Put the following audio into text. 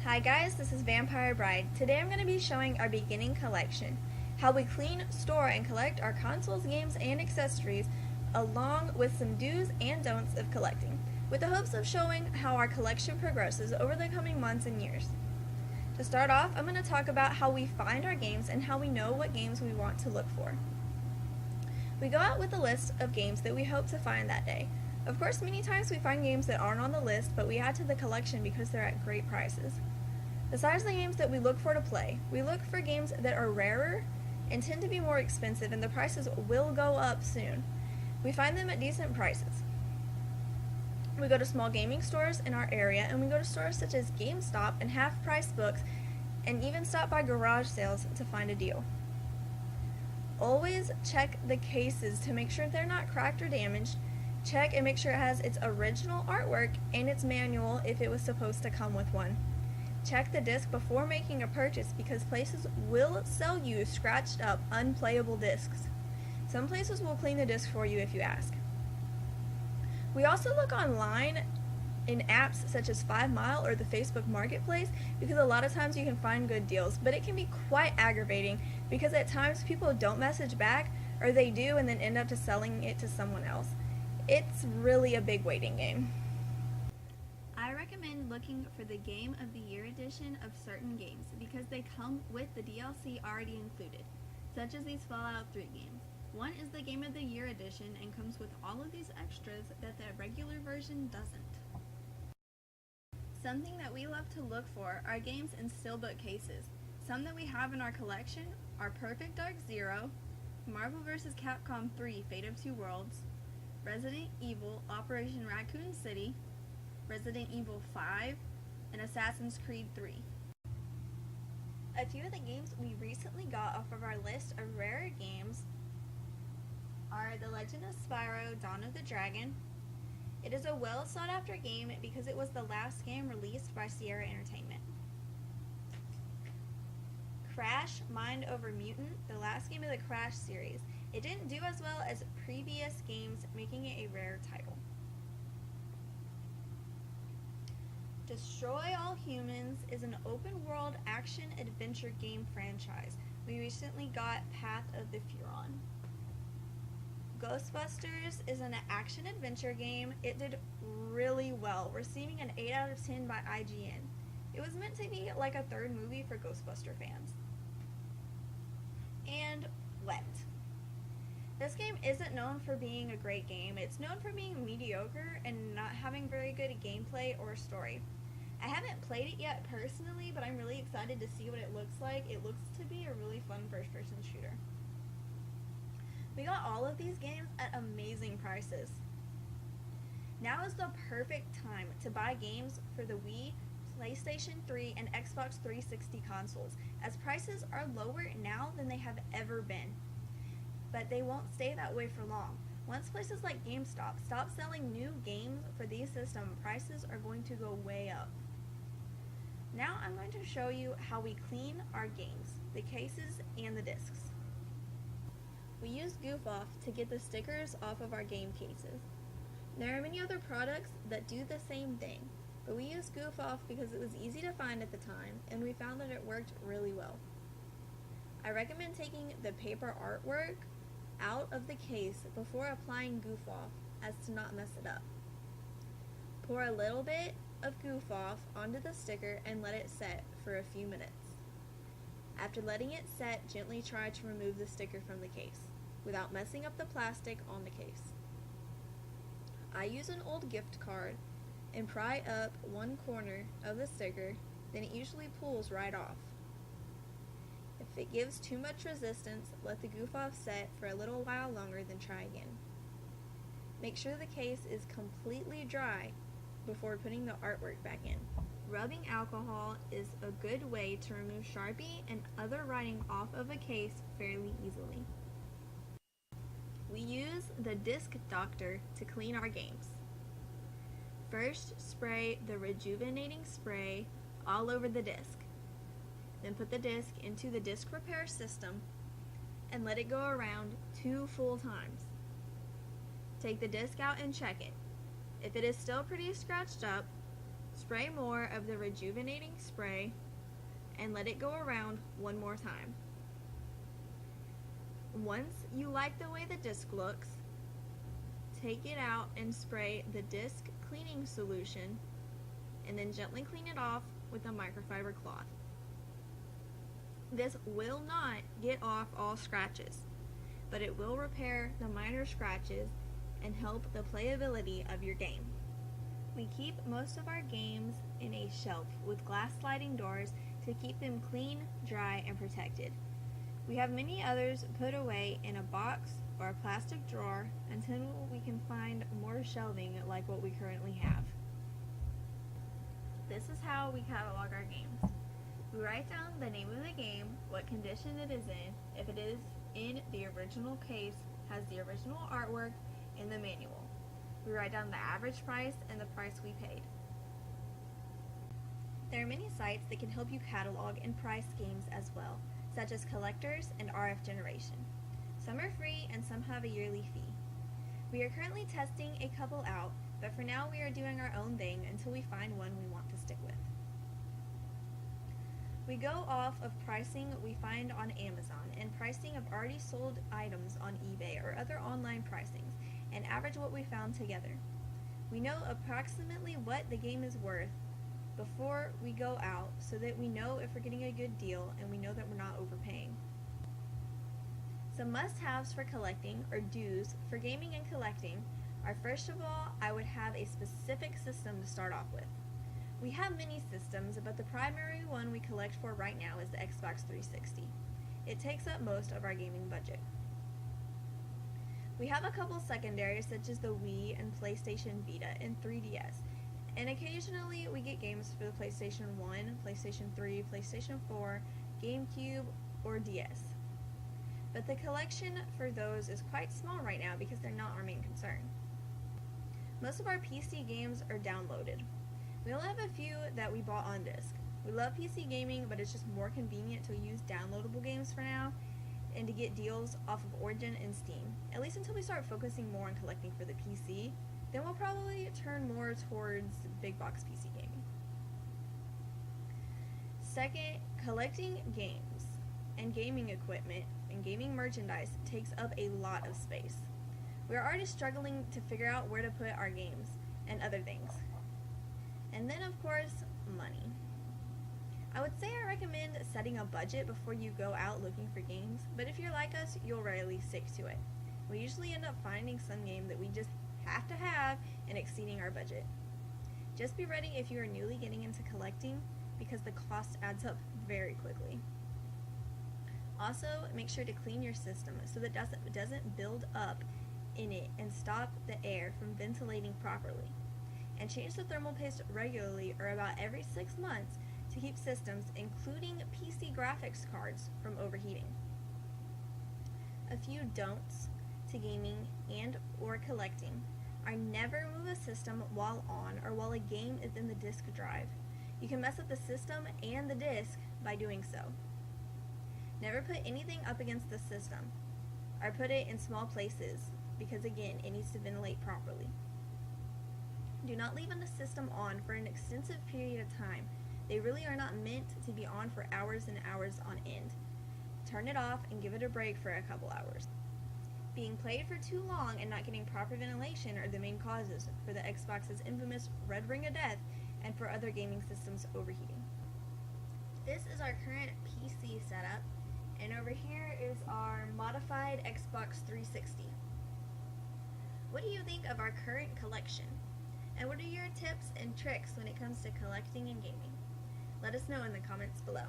Hi guys, this is Vampire Bride. Today I'm going to be showing our beginning collection, how we clean, store, and collect our consoles, games, and accessories, along with some do's and don'ts of collecting, with the hopes of showing how our collection progresses over the coming months and years. To start off, I'm going to talk about how we find our games and how we know what games we want to look for. We go out with a list of games that we hope to find that day. Of course, many times we find games that aren't on the list, but we add to the collection because they're at great prices. Besides the games that we look for to play, we look for games that are rarer and tend to be more expensive, and the prices will go up soon. We find them at decent prices. We go to small gaming stores in our area, and we go to stores such as GameStop and half-price books, and even stop by garage sales to find a deal. Always check the cases to make sure they're not cracked or damaged. Check and make sure it has its original artwork and its manual if it was supposed to come with one. Check the disc before making a purchase because places will sell you scratched up, unplayable discs. Some places will clean the disc for you if you ask. We also look online in apps such as 5 Mile or the Facebook Marketplace because a lot of times you can find good deals, but it can be quite aggravating because at times people don't message back, or they do and then end up just selling it to someone else. It's really a big waiting game. I recommend looking for the Game of the Year edition of certain games because they come with the DLC already included, such as these Fallout 3 games. One is the Game of the Year edition and comes with all of these extras that the regular version doesn't. Something that we love to look for are games in steelbook cases. Some that we have in our collection are Perfect Dark Zero, Marvel vs. Capcom 3 Fate of Two Worlds, Resident Evil Operation Raccoon City, Resident Evil 5, and Assassin's Creed 3. A few of the games we recently got off of our list of rarer games are The Legend of Spyro Dawn of the Dragon. It is a well sought after game because it was the last game released by Sierra Entertainment. Crash Mind Over Mutant, the last game of the Crash series. It didn't do as well as previous games, making it a rare title. Destroy All Humans is an open-world action-adventure game franchise. We recently got Path of the Furon. Ghostbusters is an action-adventure game. It did really well, receiving an 8 out of 10 by IGN. It was meant to be like a third movie for Ghostbuster fans. And Wet. This game isn't known for being a great game. It's known for being mediocre and not having very good gameplay or story. I haven't played it yet personally, but I'm really excited to see what it looks like. It looks to be a really fun first-person shooter. We got all of these games at amazing prices. Now is the perfect time to buy games for the Wii, PlayStation 3, and Xbox 360 consoles, as prices are lower now than they have ever been. But they won't stay that way for long. Once places like GameStop stop selling new games for these systems, prices are going to go way up. Now I'm going to show you how we clean our games, the cases and the discs. We use Goof Off to get the stickers off of our game cases. There are many other products that do the same thing, but we use Goof Off because it was easy to find at the time and we found that it worked really well. I recommend taking the paper artwork out of the case before applying Goof Off as to not mess it up. Pour a little bit of Goof Off onto the sticker and let it set for a few minutes. After letting it set, gently try to remove the sticker from the case without messing up the plastic on the case. I use an old gift card and pry up one corner of the sticker, then it usually pulls right off. If it gives too much resistance, let the Goof Off set for a little while longer, then try again. Make sure the case is completely dry before putting the artwork back in. Rubbing alcohol is a good way to remove Sharpie and other writing off of a case fairly easily. We use the Disc Doctor to clean our games. First, spray the rejuvenating spray all over the disc. Then put the disc into the disc repair system and let it go around 2 full times. Take the disc out and check it. If it is still pretty scratched up, Spray more of the rejuvenating spray and let it go around one more time. Once you like the way the disc looks, take it out and spray the disc cleaning solution and then gently clean it off with a microfiber cloth. This will not get off all scratches, but it will repair the minor scratches and help the playability of your game. We keep most of our games in a shelf with glass sliding doors to keep them clean, dry, and protected. We have many others put away in a box or a plastic drawer until we can find more shelving like what we currently have. This is how we catalog our games. We write down the name of the game, what condition it is in, if it is in the original case, has the original artwork, and the manual. We write down the average price and the price we paid. There are many sites that can help you catalog and price games as well, such as Collectors and RF Generation. Some are free and some have a yearly fee. We are currently testing a couple out, but for now we are doing our own thing until we find one we want to stick with. We go off of pricing we find on Amazon and pricing of already sold items on eBay or other online pricings and average what we found together. We know approximately what the game is worth before we go out so that we know if we're getting a good deal and we know that we're not overpaying. Some must-haves for collecting, or do's, for gaming and collecting are, first of all, I would have a specific system to start off with. We have many systems, but the primary one we collect for right now is the Xbox 360. It takes up most of our gaming budget. We have a couple secondaries such as the Wii and PlayStation Vita and 3DS, and occasionally we get games for the PlayStation 1, PlayStation 3, PlayStation 4, GameCube, or DS. But the collection for those is quite small right now because they're not our main concern. Most of our PC games are downloaded. We only have a few that we bought on disc. We love PC gaming, but it's just more convenient to use downloadable games for now and to get deals off of Origin and Steam, at least until we start focusing more on collecting for the PC. Then we'll probably turn more towards big box PC gaming. Second, collecting games and gaming equipment and gaming merchandise takes up a lot of space. We're already struggling to figure out where to put our games and other things. And then, of course, money. I would say I recommend setting a budget before you go out looking for games, but if you're like us, you'll rarely stick to it. We usually end up finding some game that we just have to have and exceeding our budget. Just be ready if you are newly getting into collecting, because the cost adds up very quickly. Also, make sure to clean your system so that it doesn't build up in it and stop the air from ventilating properly. And change the thermal paste regularly, or about every 6 months, to keep systems, including PC graphics cards, from overheating. A few don'ts to gaming and or collecting are: never move a system while on or while a game is in the disk drive. You can mess up the system and the disk by doing so. Never put anything up against the system or put it in small places, because again, it needs to ventilate properly. Do not leave the system on for an extensive period of time. They really are not meant to be on for hours and hours on end. Turn it off and give it a break for a couple hours. Being played for too long and not getting proper ventilation are the main causes for the Xbox's infamous red ring of death and for other gaming systems overheating. This is our current PC setup, and over here is our modified Xbox 360. What do you think of our current collection? And what are your tips and tricks when it comes to collecting and gaming? Let us know in the comments below.